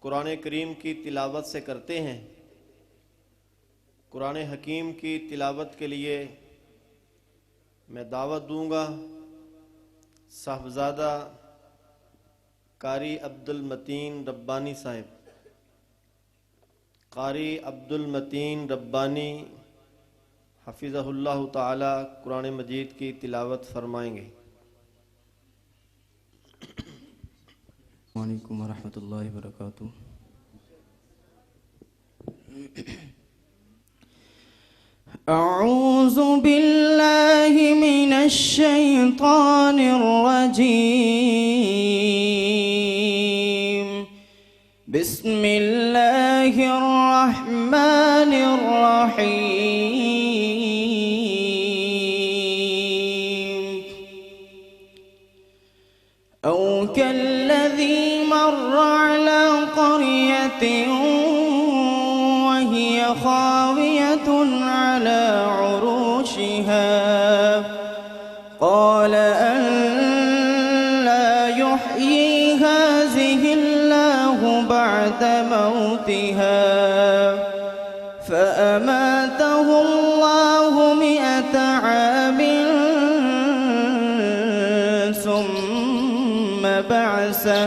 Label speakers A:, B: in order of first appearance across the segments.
A: कुरान करीम की तिलावत से करते हैं। कुरान हकीम की तिलावत के लिए मैं दावत दूंगा साहबजादा कारी अब्दुल मतीन रब्बानी साहिब। कारी अब्दुल मतीन रब्बानी हफिज़हुल्लाह ताला कुरान मजीद की तिलावत फरमाएंगे।
B: वालेकुम वरहमतुल्लाहि वबरकातुहू। अऊज़ु बिल्लाहि मिनश शैतानिर रजीम। बिस्मिल्लाहिर रहमानिर रहीम। औ कल्लज़ी मर्र अला क़रयतिन वहिय ख़ावियतुन अला उरूशिहा क़ाल अन्ना युह्यी हाज़िहिल्लाहु बअद मौतिहा फ़अमातहु अल्लाहु मिअत आमिन सुम्मा बअसा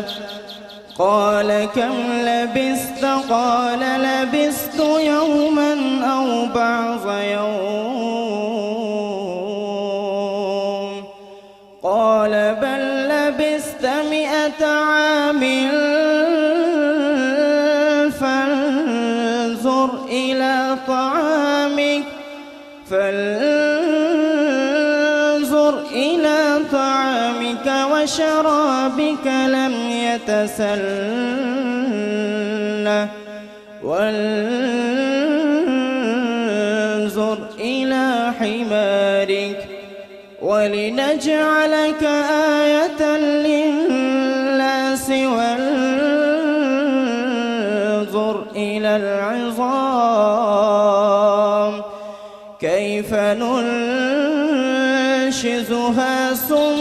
B: قال كم لبثت قال لبثت يوما أو بعض يوم قال بل لبثت 100 عام فانظر إلى طعامك وشرابك لم يتسنه وانظر إلى حمارك ولنجعلك آية للناس وانظر إلى العظام كيف ننشزها ثم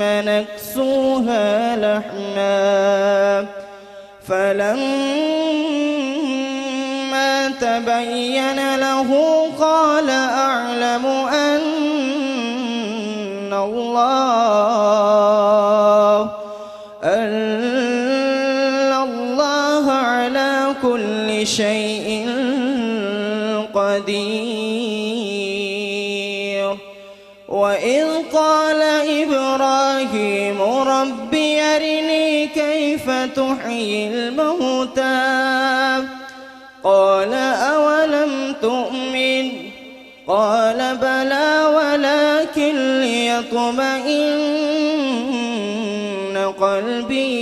B: نكسوها لحما فلما تبين له قال أعلم أن الله على كل شيء قدير. وإذ قال إبراهيم رب أرني كيف تحيي الموتى قال أولم تؤمن قال بلى ولكن ليطمئن قلبي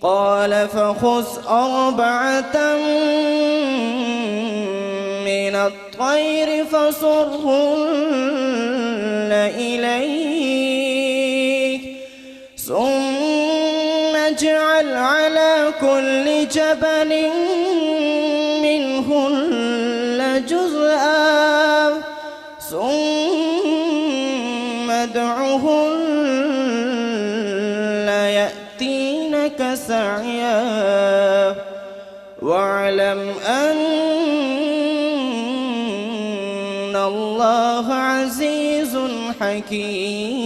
B: قال فخذ 4 من الطير فصرهن إليك ثم اجعل على كل جبل منهن جزءا ثم ادعهن يأتينك سعيا واعلم أن الله عزيز حكيم.